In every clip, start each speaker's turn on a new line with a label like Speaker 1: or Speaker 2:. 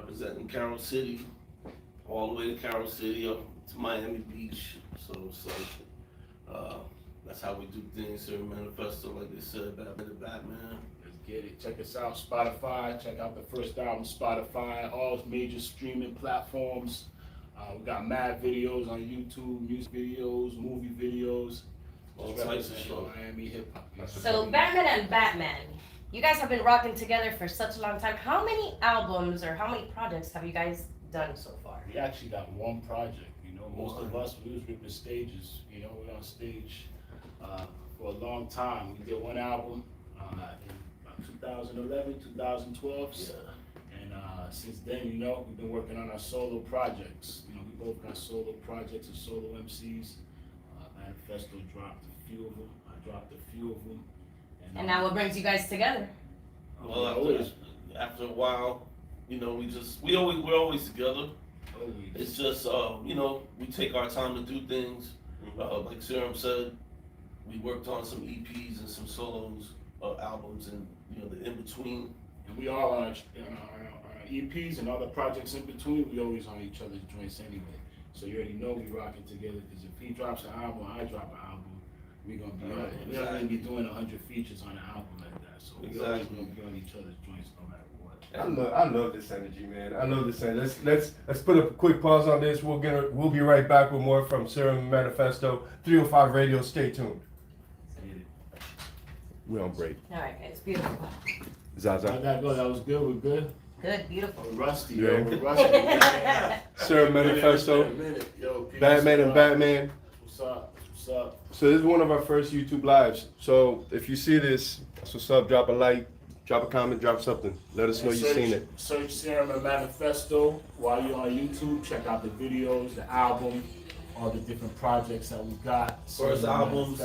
Speaker 1: representing Carroll City, all the way to Carroll City up to Miami Beach. So it's like, that's how we do things. Serum and Manifesto, like they said, Batman and Batman.
Speaker 2: Let's get it. Check us out, Spotify. Check out the first album, Spotify. All major streaming platforms. We got mad videos on YouTube, music videos, movie videos.
Speaker 1: All types of stuff.
Speaker 2: Miami hip hop.
Speaker 3: So Batman and Batman, you guys have been rocking together for such a long time. How many albums or how many projects have you guys done so far?
Speaker 2: We actually got one project. You know, most of us, we was ripping stages. You know, we were on stage for a long time. We did one album in about 2011, 2012.
Speaker 1: Yeah.
Speaker 2: And since then, you know, we've been working on our solo projects. You know, we both got solo projects and solo MCs. Manifesto dropped a few of them. I dropped a few of them.
Speaker 3: And now what brings you guys together?
Speaker 1: Well, after a while, you know, we're always together. It's just, you know, we take our time to do things. Like Serum said, we worked on some EPs and some solos, albums, and you know, the in between.
Speaker 2: And we all on our EPs and other projects in between. We always on each other's joints anyway. So you already know we rocking together. Because if he drops an album, I drop an album, we gonna be on it. We're not gonna be doing 100 features on an album like that. So we always gonna be on each other's joints no matter what.
Speaker 4: I love this energy, man. I love this energy. Let's put a quick pause on this. We'll be right back with more from Serum and Manifesto 305 Radio. Stay tuned. We're on break.
Speaker 3: All right, guys, beautiful.
Speaker 4: Zaza.
Speaker 2: How'd that go? That was good. We're good.
Speaker 3: Good, beautiful.
Speaker 2: We're rusty,
Speaker 4: Yeah.
Speaker 2: yo. We're rusty.
Speaker 4: Serum Manifesto, Batman and Batman.
Speaker 2: What's up? What's up?
Speaker 4: So this is one of our first YouTube lives. So if you see this, that's what's up. Drop a like, drop a comment, drop something. Let us know you've seen it.
Speaker 2: Search Serum and Manifesto while you're on YouTube. Check out the videos, the album, all the different projects that we got.
Speaker 1: First album,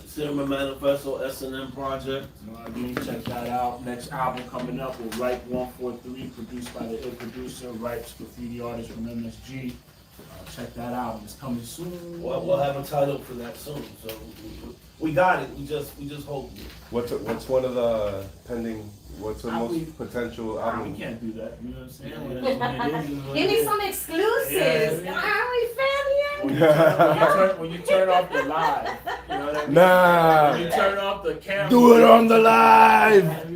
Speaker 1: Serum and Manifesto, S&M project.
Speaker 2: You know what I mean? Check that out. Next album coming up with Ripe 143, produced by the ill producer, Ripe's graffiti artist from MSG. Check that out. It's coming soon.
Speaker 1: Well, we'll have a title for that soon. So we got it. We just hope.
Speaker 4: What's one of the pending? What's the most potential album?
Speaker 2: We can't do that. You know what I'm saying?
Speaker 3: Give me some exclusives.
Speaker 2: Yeah.
Speaker 3: Are we fan
Speaker 2: When you turn off the live, you know what I mean?
Speaker 4: Nah.
Speaker 2: When you turn off the camera.
Speaker 4: Do it on the live.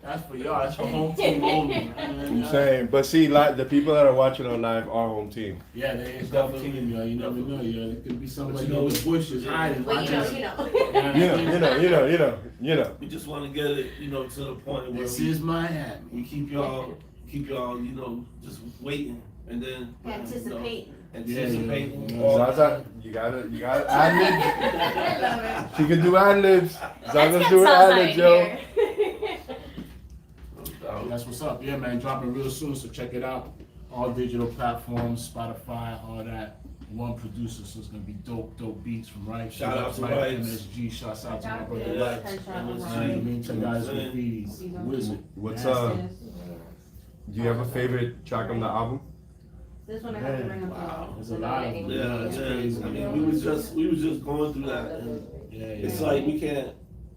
Speaker 2: That's for y'all. That's for home team only.
Speaker 4: I'm saying, but see, like the people that are watching on live are home team.
Speaker 2: Yeah, they ain't home team, yo. You never know, yo. It could be somebody in the bushes hiding.
Speaker 3: Well, you
Speaker 4: know.
Speaker 1: We just want to get it, you know, to the point where
Speaker 2: This is Miami.
Speaker 1: we keep y'all, you know, just waiting and then
Speaker 3: Anticipating.
Speaker 1: Anticipating.
Speaker 4: Zaza, you gotta ad libs.
Speaker 3: I love it.
Speaker 4: She can do ad libs.
Speaker 3: Let's
Speaker 4: Zaza's
Speaker 3: get
Speaker 4: doing
Speaker 3: Zaza
Speaker 4: ad libs,
Speaker 3: in
Speaker 4: yo.
Speaker 3: here.
Speaker 2: That's what's up. Yeah, man. Dropping real soon, so check it out. All digital platforms, Spotify, all that. One producer, so it's gonna be dope beats from Right.
Speaker 1: Shout out to
Speaker 2: Right,
Speaker 1: Rights.
Speaker 2: MSG. Shouts out to my brother
Speaker 1: Yeah.
Speaker 2: Rights. I mean, check out his graffitis. Wizard.
Speaker 4: What's
Speaker 2: Yeah.
Speaker 4: Do you have a favorite track on the album?
Speaker 3: This one I have to bring up.
Speaker 1: Wow.
Speaker 2: There's a lot of them.
Speaker 1: Yeah,
Speaker 2: That's
Speaker 1: yeah.
Speaker 2: crazy.
Speaker 1: I mean, we was just going through that, and
Speaker 2: Yeah,
Speaker 1: it's
Speaker 2: yeah.
Speaker 1: like we can't.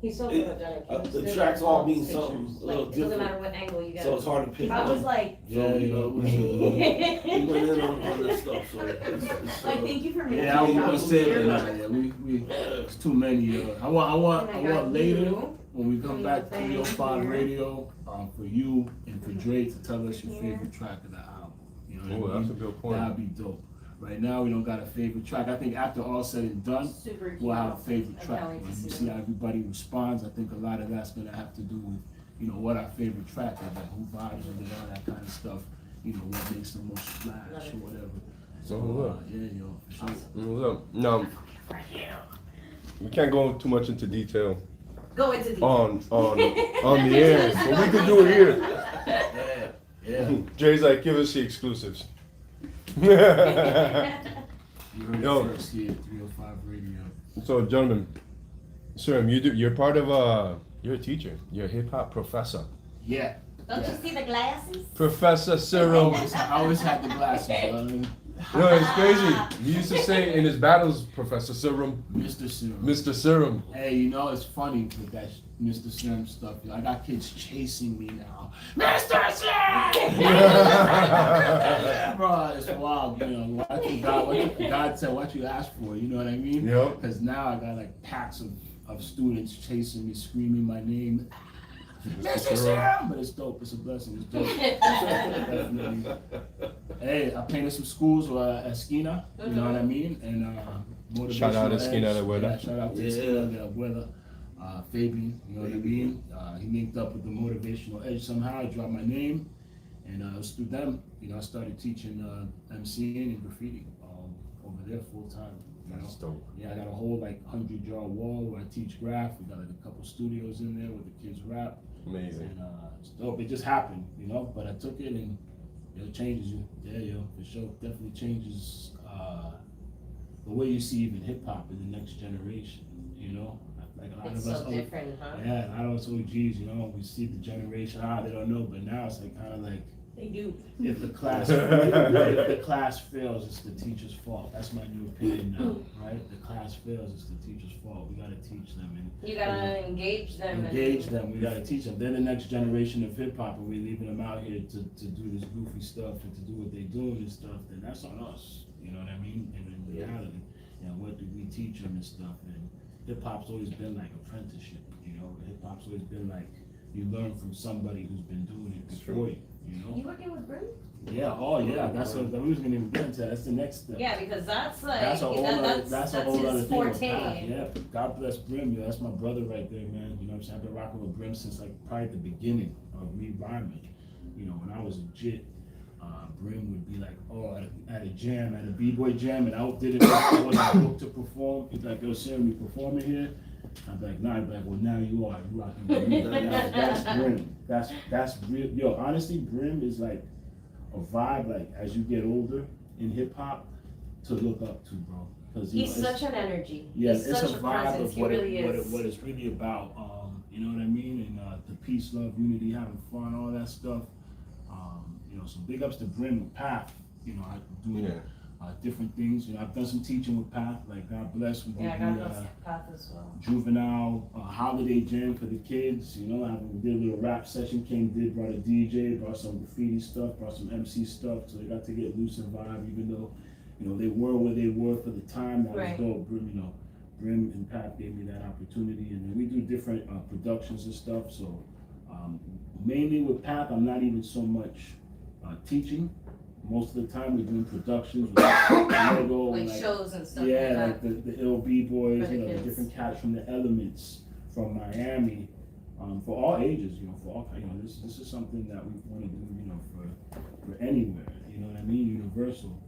Speaker 3: He's so
Speaker 1: It-
Speaker 3: photogenic.
Speaker 1: the tracks all mean something a little
Speaker 3: Like, it doesn't
Speaker 1: different.
Speaker 3: matter what angle you get.
Speaker 1: So it's hard to pick.
Speaker 3: I was
Speaker 1: one.
Speaker 3: like,
Speaker 2: Yeah,
Speaker 1: you know, we went in on this stuff, so
Speaker 3: like, thank you for making
Speaker 2: Yeah, I was gonna say it,
Speaker 3: it.
Speaker 2: but yeah, we it's too many. I want later when we come back to 305 Radio, for you and for Dre to tell us your favorite track of the album. You know what I
Speaker 4: That's
Speaker 2: mean?
Speaker 4: a good point.
Speaker 2: That'd be dope. Right now, we don't got a favorite track. I think after all said and done,
Speaker 3: Super
Speaker 2: we'll have a
Speaker 3: cute.
Speaker 2: favorite
Speaker 3: I
Speaker 2: track.
Speaker 3: can't wait to
Speaker 2: When you
Speaker 3: see
Speaker 2: see how everybody responds, I think a lot of that's gonna have to do with, you know, what our favorite track is, like who vibes with it, all that kind of stuff. You know, what makes the most splash or whatever. So, yeah, yo, for sure.
Speaker 4: No, we can't go too much into detail
Speaker 3: Go into the
Speaker 4: on the air, but we can do it here.
Speaker 2: Yeah.
Speaker 4: Jay's like, give us the exclusives.
Speaker 2: You heard
Speaker 4: Yo.
Speaker 2: it first here at 305 Radio.
Speaker 4: So, gentlemen, Serum, you're part of you're a teacher. You're a hip hop professor.
Speaker 2: Yeah.
Speaker 3: Don't you see the glasses?
Speaker 4: Professor Serum.
Speaker 2: I always had the glasses,
Speaker 4: No, it's crazy. He used to say in his battles, Professor Serum,
Speaker 2: Mr. Serum.
Speaker 4: Mr. Serum.
Speaker 2: Hey, you know, it's funny with that Mr. Serum stuff. I got kids chasing me now. Mr. Serum! Bro, it's wild, you know. What God said, what you asked for, you know what I mean?
Speaker 4: Yep.
Speaker 2: Because now I got like packs of students chasing me, screaming my name. Mr. Serum! But it's dope. It's a blessing. It's dope. Definitely. Hey, I painted some schools at Esquina, you know what I mean? And motivational
Speaker 4: Shout out Esquina
Speaker 2: Edge.
Speaker 4: de Abuela.
Speaker 2: Yeah, shout out to Esquina de Abuela. Fabian, you know what I mean? He linked up with the Motivational Edge somehow. I dropped my name, and it was through them. You know, I started teaching MCing and graffiti over there full time.
Speaker 4: That's dope.
Speaker 2: Yeah, I got a whole like 100-yard wall where I teach graph. We got like a couple studios in there where the kids rap.
Speaker 4: Amazing.
Speaker 2: And it's dope. It just happened, you know. But I took it and it changes you. Yeah, for sure. Definitely changes the way you see even hip hop in the next generation. You know, like a lot
Speaker 3: It's
Speaker 2: of us.
Speaker 3: so different, huh?
Speaker 2: Yeah, a lot of us OGs. You know, we see the generation. They don't know, but now it's like kind of like.
Speaker 3: They do.
Speaker 2: If the class fails, it's the teacher's fault. That's my new opinion now, right? The class fails, it's the teacher's fault. We gotta teach them and
Speaker 3: You gotta engage them.
Speaker 2: engage them. We gotta teach them. They're the next generation of hip hop, and we're leaving them out here to do this goofy stuff and to do what they do and stuff. Then that's on us. You know what I mean? And in reality, you know, what do we teach them and stuff? And hip hop's always been like apprenticeship. You know, hip hop's always been like you learn from somebody who's been doing it before you. You know?
Speaker 3: You working with Brim?
Speaker 2: Yeah, oh yeah, that's what we was gonna even get into. That's the next step.
Speaker 3: Yeah, because that's like
Speaker 2: That's a whole other, that's a whole other
Speaker 3: his
Speaker 2: thing. with
Speaker 3: forte.
Speaker 2: Pac. Yeah, God bless Brim, yo. That's my brother right there, man. You know what I'm saying? I've been rocking with Brim since like probably the beginning of me rhyming. You know, when I was a jit, Brim would be like, oh, at a jam, at a b-boy jam, and I did it. I wasn't booked to perform. He's like, yo, Serum, you performing here? I'm like, nah. He's like, well, now you are. You rocking with me. That's Brim. That's real. Yo, honestly, Brim is like a vibe, like as you get older in hip hop, to look up to, bro. Because
Speaker 3: He's such an energy.
Speaker 2: Yeah,
Speaker 3: He's
Speaker 2: it's
Speaker 3: such
Speaker 2: a
Speaker 3: a
Speaker 2: vibe
Speaker 3: presence.
Speaker 2: of
Speaker 3: He
Speaker 2: what
Speaker 3: really
Speaker 2: it
Speaker 3: is.
Speaker 2: what it's really about. You know what I mean? And the peace, love, unity, having fun, all that stuff. You know, so big ups to Brim with Path. You know, I do different things. You know, I've done some teaching with Path. Like God bless. We did
Speaker 3: God bless Path as well.
Speaker 2: juvenile holiday jam for the kids. You know, we did a little rap session. King brought a DJ, brought some graffiti stuff, brought some MC stuff. So they got to get loose and vibe, even though, you know, they were where they were for the time. That
Speaker 3: Right.
Speaker 2: was dope. Brim, you know, Brim and Pat gave me that opportunity, and then we do different productions and stuff. So mainly with Pat, I'm not even so much teaching. Most of the time we're doing productions with logo,
Speaker 3: Like shows and stuff
Speaker 2: yeah,
Speaker 3: like
Speaker 2: like the LB boys,
Speaker 3: For the
Speaker 2: you know, the
Speaker 3: kids.
Speaker 2: different cats from the Elements, from Miami, for all ages, you know, for all, you know, this is something that we want to do, you know, for anywhere, you know what I mean, universal.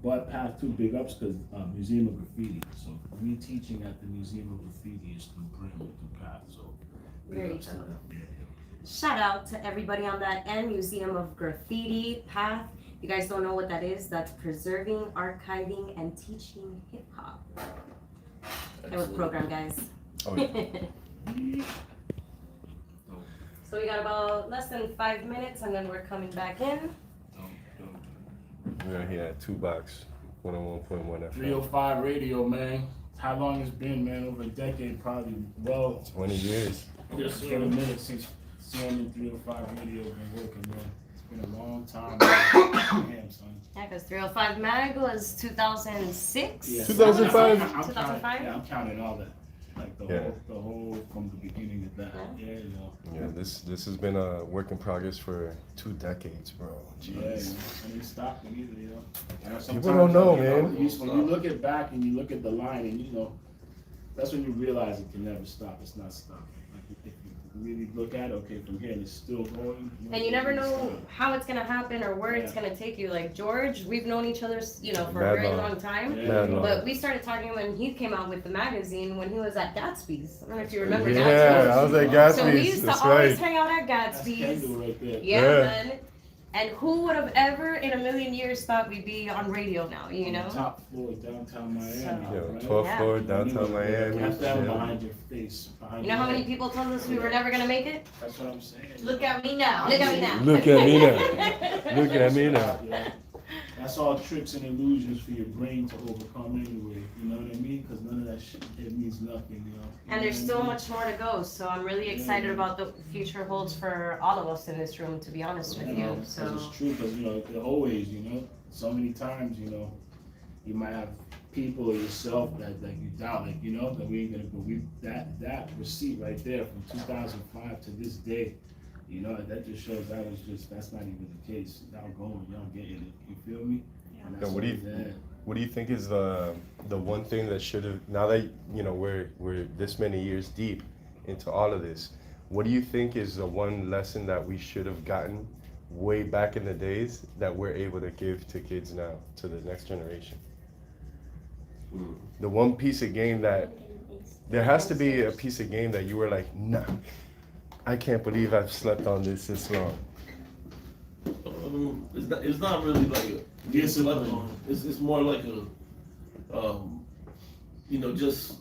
Speaker 2: But Path 2 big ups because Museum of Graffiti. So me teaching at the Museum of Graffiti is through Brim, through Path. So big
Speaker 3: Very
Speaker 2: ups to
Speaker 3: cool.
Speaker 2: them. Yeah.
Speaker 3: Shout out to everybody on that end. Museum of Graffiti, Path. You guys don't know what that is? That's preserving, archiving, and teaching hip hop. It was program, guys.
Speaker 4: Oh, yeah.
Speaker 3: So we got about less than 5 minutes, and then we're coming back in.
Speaker 4: We're here at Tubox 101.1 FM.
Speaker 2: 305 radio, man. How long it's been, man? Over a decade, probably. Well,
Speaker 4: 20 years.
Speaker 2: it's been a minute since Serum and 305 radio been working, man. It's been a long time. Damn, son.
Speaker 3: Yeah, because 305 Mag was 2006.
Speaker 2: Yeah.
Speaker 4: 2005?
Speaker 2: I'm
Speaker 3: 2005?
Speaker 2: Yeah, I'm counting all that. Like the whole from the beginning of that. Yeah, you know.
Speaker 4: Yeah, this has been a work in progress for 2 decades, bro.
Speaker 2: Yeah, you know.
Speaker 4: Jeez.
Speaker 2: And it stopped it either, you know.
Speaker 4: People don't know,
Speaker 2: sometimes,
Speaker 4: man.
Speaker 2: When you look at back and you look at the line and you know, that's when you realize it can never stop. It's not stopping. Like if you really look at it, okay, from here and it's still going.
Speaker 3: And you never know
Speaker 2: Stop.
Speaker 3: how it's gonna happen or where it's
Speaker 2: Yeah.
Speaker 3: gonna take you. Like George, we've known each other, you know, for
Speaker 4: Mad
Speaker 3: a very
Speaker 4: long.
Speaker 3: long time.
Speaker 2: Yeah.
Speaker 4: Mad long.
Speaker 3: But we started talking when he came out with the magazine when he was at Gatsby's. I don't know if you remember
Speaker 4: Yeah,
Speaker 3: Gatsby's.
Speaker 4: I was at
Speaker 3: So we
Speaker 4: Gatsby's.
Speaker 3: used to
Speaker 4: That's
Speaker 3: always
Speaker 4: right.
Speaker 3: hang out at
Speaker 2: That's
Speaker 3: Gatsby's.
Speaker 2: Kendall right there.
Speaker 3: Yeah,
Speaker 4: Yeah.
Speaker 3: man. And who would have ever in a million years thought we'd be on radio now, you know?
Speaker 2: Top floor, downtown Miami.
Speaker 3: So-
Speaker 4: Yo,
Speaker 2: right?
Speaker 4: 12th
Speaker 3: Yeah.
Speaker 4: floor, downtown Miami.
Speaker 2: Have that
Speaker 4: Yeah.
Speaker 2: behind your face. Behind
Speaker 3: You know how
Speaker 2: your
Speaker 3: many
Speaker 2: head.
Speaker 3: people told us we were never gonna make it?
Speaker 2: That's what I'm saying.
Speaker 3: Look at me now. Look at me now.
Speaker 4: Look at me now. Look at me now.
Speaker 2: Yeah. That's that's all tricks and illusions for your brain to overcome anyway. You know what I mean? Because none of that shit, it means nothing, you know.
Speaker 3: And there's still much more to go, so I'm really excited
Speaker 2: Yeah.
Speaker 3: about the future holds for all of us in this room, to be honest with you.
Speaker 2: Because
Speaker 3: So
Speaker 2: it's true, because, you know, it always, you know, so many times, you know, you might have people or yourself that you doubt, like, you know, that we ain't gonna, but we, that receipt right there from 2005 to this day, you know, that just shows that's not even the case. Y'all going, y'all getting it, you feel me? And that's
Speaker 4: Yeah, what do you-
Speaker 2: always there.
Speaker 4: What do you think is the one thing that should have, now that, you know, we're this many years deep into all of this, what do you think is the one lesson that we should have gotten way back in the days that we're able to give to kids now, to the next generation? The one piece of game that, there has to be a piece of game that you were like, nah, I can't believe I've slept on this long.
Speaker 1: It's not really like a
Speaker 2: Discipline.
Speaker 1: it's more like a you know, just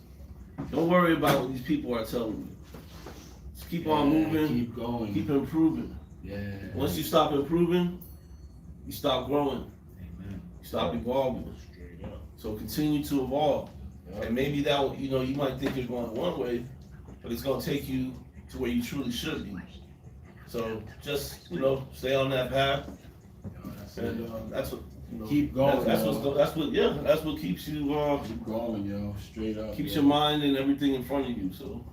Speaker 1: don't worry about what these people are telling you. Just keep on moving,
Speaker 2: Keep going.
Speaker 1: keep improving.
Speaker 2: Yeah.
Speaker 1: Once you stop improving, you stop growing,
Speaker 2: Amen.
Speaker 1: you stop evolving.
Speaker 2: Straight up.
Speaker 1: So continue to evolve.
Speaker 2: Yup.
Speaker 1: And maybe that, you know, you might think you're going one way, but it's going to take you to where you truly should be. So just, you know, stay on that path,
Speaker 2: That's
Speaker 1: and
Speaker 2: it.
Speaker 1: that's what, you know,
Speaker 2: Keep going,
Speaker 1: That's
Speaker 2: yo.
Speaker 1: that's what keeps you,
Speaker 2: Keep going, yo. Straight up.
Speaker 1: keeps
Speaker 2: yo.
Speaker 1: your mind and everything in front of you. So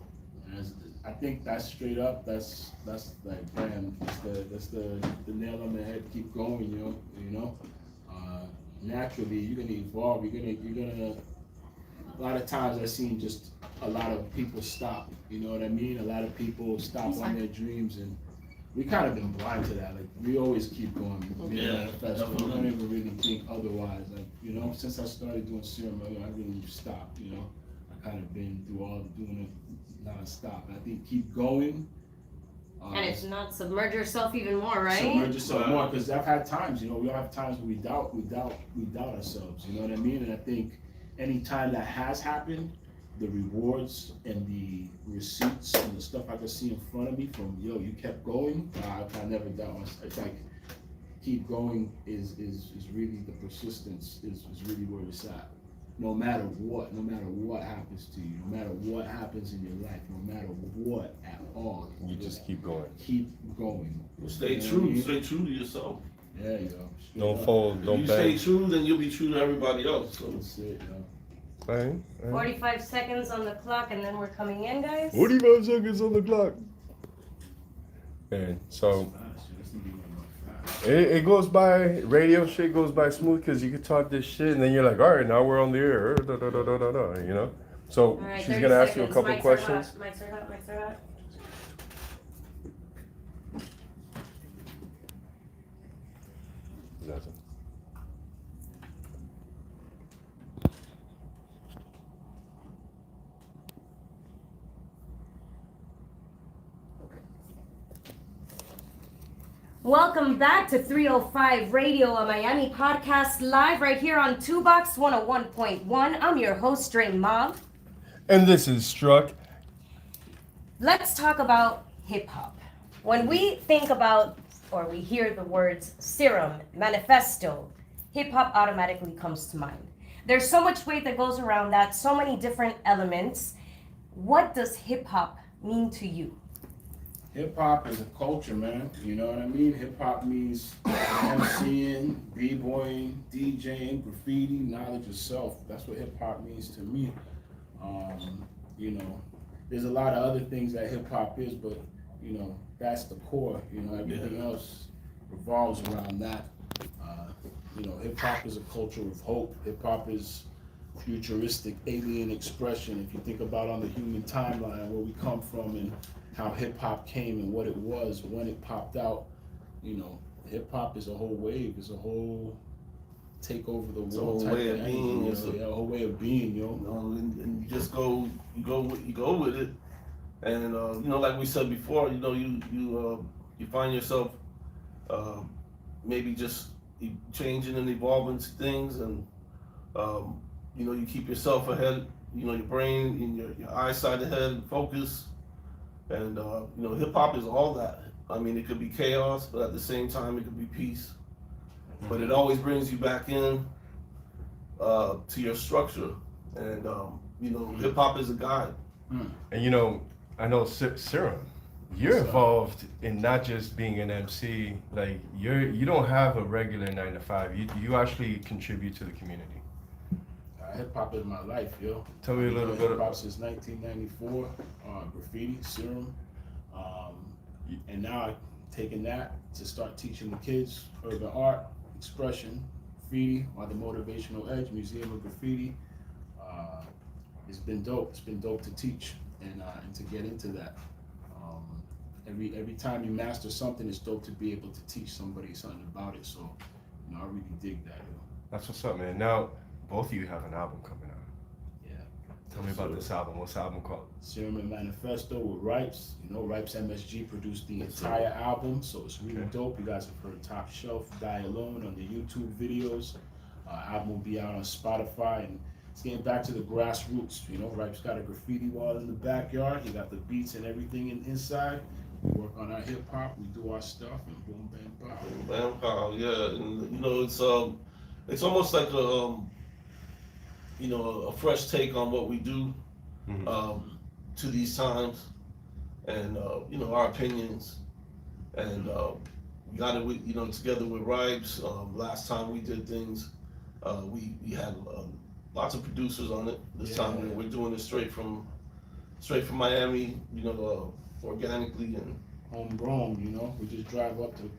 Speaker 2: I think that's straight up. That's like, damn. That's the nail on the head. Keep going, yo. You know. Naturally, you're gonna evolve. You're gonna. A lot of times I've seen just a lot of people stop. You know what I mean? A lot of people stop on their dreams, and we kind of been blind to that. Like, we always keep going.
Speaker 1: Yeah,
Speaker 2: We don't even really think otherwise. Like, you know, since I started doing Serum, I really stopped. You know, I kind of been through doing it non-stop. I think keep going.
Speaker 3: and it's not submerge yourself even more, right?
Speaker 2: Submerge yourself more, because I've had times, you know, we all have times where we doubt ourselves. You know what I mean? And I think any time that has happened, the rewards and the receipts and the stuff I could see in front of me from, yo, you kept going, I never doubt myself. It's like, keep going is really the persistence is really where it's at. No matter what happens to you, no matter what happens in your life, no matter what at all.
Speaker 4: You just keep going.
Speaker 2: Keep going.
Speaker 1: stay
Speaker 2: You know
Speaker 1: true,
Speaker 2: what I mean?
Speaker 1: stay true to yourself.
Speaker 2: Yeah, yo. Straight
Speaker 4: Don't
Speaker 2: up.
Speaker 4: fold,
Speaker 1: If
Speaker 4: don't
Speaker 1: you stay
Speaker 4: bend.
Speaker 1: true, then you'll be true to everybody else. So
Speaker 2: That's it, yo.
Speaker 4: Right?
Speaker 3: 45 seconds on the clock, and then we're coming in, guys.
Speaker 4: 45 seconds on the clock. And so
Speaker 2: Fast, yo. This nigga went up fast.
Speaker 4: it goes by, radio shit goes by smooth because you can talk this shit and then you're like, all right, now we're on the air, da, da, da, da, da, da, you know? So
Speaker 3: All right,
Speaker 4: she's
Speaker 3: 30
Speaker 4: gonna ask you a
Speaker 3: seconds.
Speaker 4: couple
Speaker 3: Mics are
Speaker 4: questions.
Speaker 3: hot, Mics are hot, mics are hot. Welcome back to 305 Radio, a Miami podcast, live right here on Tubox 101.1. I'm your host, Drain Mob.
Speaker 4: And this is Struck.
Speaker 3: Let's talk about hip hop. When we think about or we hear the words Serum, Manifesto, hip hop automatically comes to mind. There's so much weight that goes around that, so many different elements. What does hip hop mean to you?
Speaker 2: Hip hop is a culture, man. You know what I mean? Hip hop means MCing, b-boying, DJing, graffiti, knowledge of self. That's what hip hop means to me. You know, there's a lot of other things that hip hop is, but you know, that's the core. You know, everything else revolves around that. You know, hip hop is a culture of hope. Hip hop is futuristic, alien expression. If you think about on the human timeline where we come from and how hip hop came and what it was when it popped out, you know, hip hop is a whole wave, is a whole take over the
Speaker 1: It's a
Speaker 2: world
Speaker 1: whole
Speaker 2: type
Speaker 1: way
Speaker 2: of
Speaker 1: of
Speaker 2: energy,
Speaker 1: being.
Speaker 2: you
Speaker 1: It's
Speaker 2: know, a whole way of being, yo.
Speaker 1: you know, and you just go with it, and you know, like we said before, you know, you find yourself maybe just changing and evolving things, and you know, you keep yourself ahead, you know, your brain and your eyesight ahead, focus, and you know, hip hop is all that. I mean, it could be chaos, but at the same time, it could be peace. but it always brings you back in to your structure. And you know, hip hop is a guide.
Speaker 4: And you know, I know Serum, you're involved in not just being an MC. Like you don't have a regular 9 to 5. You actually contribute to the community.
Speaker 2: Hip hop is my life, yo.
Speaker 4: Tell me a little bit
Speaker 2: hip hop since 1994. Graffiti, Serum, and now I'm taking that to start teaching the kids urban art, expression, graffiti, on the Motivational Edge, Museum of Graffiti. It's been dope. It's been dope to teach and to get into that. Every time you master something, it's dope to be able to teach somebody something about it. So, you know, I really dig that, yo.
Speaker 4: That's what's up, man. Now, both of you have an album coming out.
Speaker 2: Yeah.
Speaker 4: Tell me about this album. What's the album called?
Speaker 2: Serum and Manifesto with Ripes. You know, Ripes MSG produced the entire album, so it's really dope. You guys have heard Top Shelf, Die Alone on the YouTube videos. Album will be out on Spotify, and it's getting back to the grassroots. You know, Ripes got a graffiti wall in the backyard. He got the beats and everything inside. We work on our hip hop. We do our stuff, and boom, bam, pow.
Speaker 1: Bam, pow, yeah. And you know, it's almost like a you know, a fresh take on what we do to these times, and you know, our opinions, and we got it, you know, together with Ripes. Last time we did things, we had lots of producers on it. This time we're doing it straight from Miami, you know, organically and
Speaker 2: homegrown. You know, we just drive up to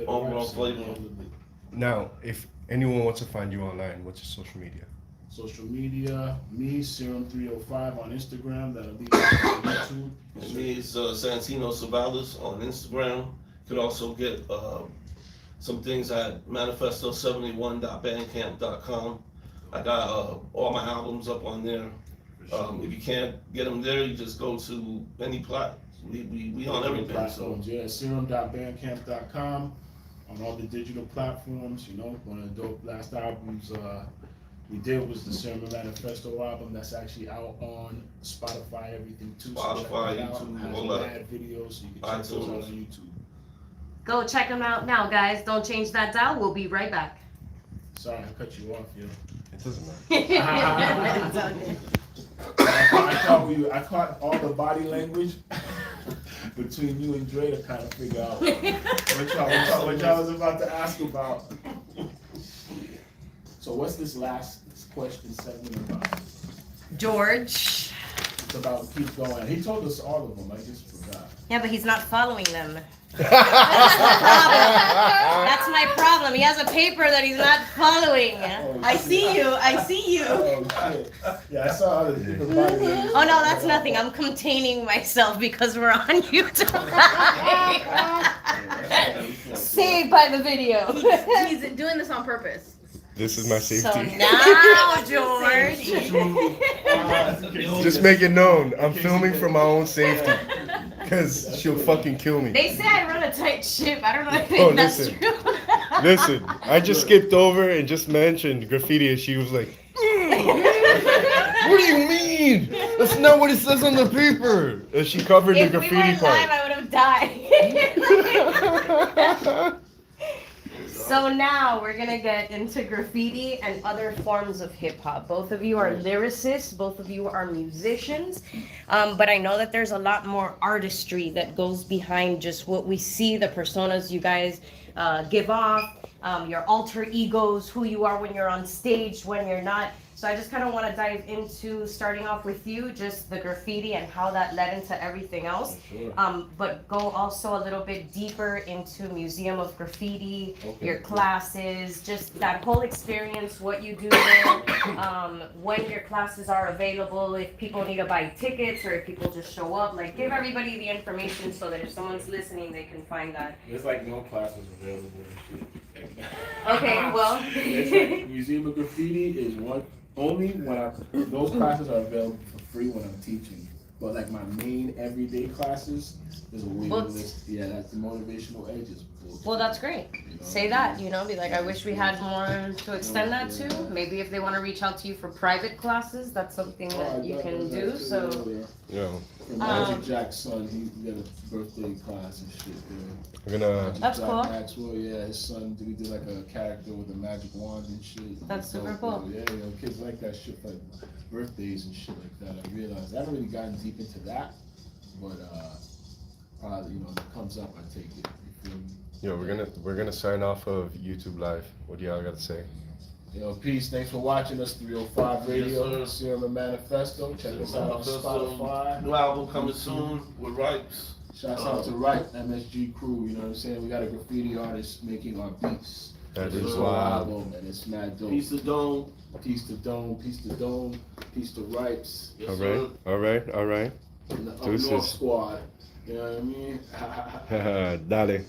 Speaker 1: homegrown flavor.
Speaker 2: Now,
Speaker 4: if anyone wants to find you online, what's your social media?
Speaker 2: Social media, me, Serum305 on Instagram, that'll be on YouTube.
Speaker 1: And me is Santino Savalas on Instagram. You could also get some things at manifesto71.bandcamp.com. I got all my albums up on there. If you can't get them there, you just go to any platform. We on everything. So
Speaker 2: yeah, serum.bandcamp.com on all the digital platforms. You know, one of the dope last albums we did was the Serum and Manifesto album that's actually out on Spotify, everything too.
Speaker 1: Spotify, YouTube, all that.
Speaker 2: Has videos, so you can check those out on YouTube.
Speaker 3: Go check them out now, guys. Don't change that dial. We'll be right back.
Speaker 2: Sorry, I cut you off, yo.
Speaker 4: It doesn't matter.
Speaker 2: I caught all the body language between you and Dre to kind of figure out what y'all was about to ask about. So what's this last question segment about?
Speaker 3: George.
Speaker 2: It's about keep going. He told us all of them. I just forgot.
Speaker 3: Yeah, but he's not following them. That's my problem. He has a paper that he's not following. I see you. I see you.
Speaker 2: Oh shit. Yeah, I saw other people's body language.
Speaker 3: Oh no, that's nothing. I'm containing myself because we're on YouTube. Saved by the video.
Speaker 5: He's doing this on purpose.
Speaker 4: This is my
Speaker 3: So
Speaker 4: safety.
Speaker 3: now, George.
Speaker 4: Just make it known, I'm filming for my own safety. Because she'll fucking kill me.
Speaker 3: They say I run a tight ship. I don't know if that's
Speaker 4: listen.
Speaker 3: true.
Speaker 4: Listen, I just skipped over and just mentioned graffiti and she was like, what do you mean? That's not what it says on the paper. And she covered the
Speaker 3: If we
Speaker 4: graffiti
Speaker 3: went live,
Speaker 4: part.
Speaker 3: I would have died. So now we're gonna get into graffiti and other forms of hip hop. Both of you are lyricists, both of you are musicians, but I know that there's a lot more artistry that goes behind just what we see, the personas you guys give off, your alter egos, who you are when you're on stage, when you're not. So I just kind of want to dive into starting off with you, just the graffiti and how that led into everything else.
Speaker 2: Sure.
Speaker 3: But go also a little bit deeper into Museum of Graffiti, your classes, just that whole experience, what you do there, when your classes are available, if people need to buy tickets or if people just show up. Like, give everybody the information so that if someone's listening, they can find that.
Speaker 2: There's like no classes available and shit.
Speaker 3: Okay, well.
Speaker 2: It's like Museum of Graffiti is one. Only when those classes are available for free when I'm teaching. But like my main everyday classes, there's a waiting list. Yeah, that's the Motivational Edges.
Speaker 3: Well, that's great.
Speaker 2: You know?
Speaker 3: Say that, be like, I wish we had more to extend that to. Maybe if they want to reach out to you for private classes, that's something that you can do. So,
Speaker 4: Yeah.
Speaker 2: For Magic Jack's son, he got a birthday class and shit.
Speaker 4: We're gonna.
Speaker 2: Magic
Speaker 3: That's
Speaker 2: Jack
Speaker 3: cool.
Speaker 2: Maxwell, yeah, his son, we did like a character with a magic wand and shit.
Speaker 3: That's super
Speaker 2: So,
Speaker 3: cool.
Speaker 2: Yeah, kids like that shit for like birthdays and shit like that. I realized I haven't really gotten deep into that, but probably it comes up, I take it. You feel me?
Speaker 4: Yo, we're gonna sign off of YouTube Live. What do y'all got to say?
Speaker 2: Yo, peace. Thanks for watching us. 305 Radio,
Speaker 1: Yes, sir.
Speaker 2: Serum and Manifesto. Check us out on Spotify.
Speaker 1: New album coming soon with Ripes.
Speaker 2: Shouts out to Right MSG crew. You know what I'm saying? We got a graffiti artist making our beats.
Speaker 4: That
Speaker 1: Yes,
Speaker 4: is
Speaker 1: sir.
Speaker 4: wild.
Speaker 2: Album, and it's mad dope.
Speaker 1: Piece of Dome.
Speaker 2: Peace to Dome, peace to Dome, peace to Ripes.
Speaker 1: Yes,
Speaker 4: All
Speaker 1: sir.
Speaker 4: right, all right, all right.
Speaker 2: And the Up
Speaker 4: Deuces.
Speaker 2: North Squad. You know what I mean?
Speaker 4: Dale.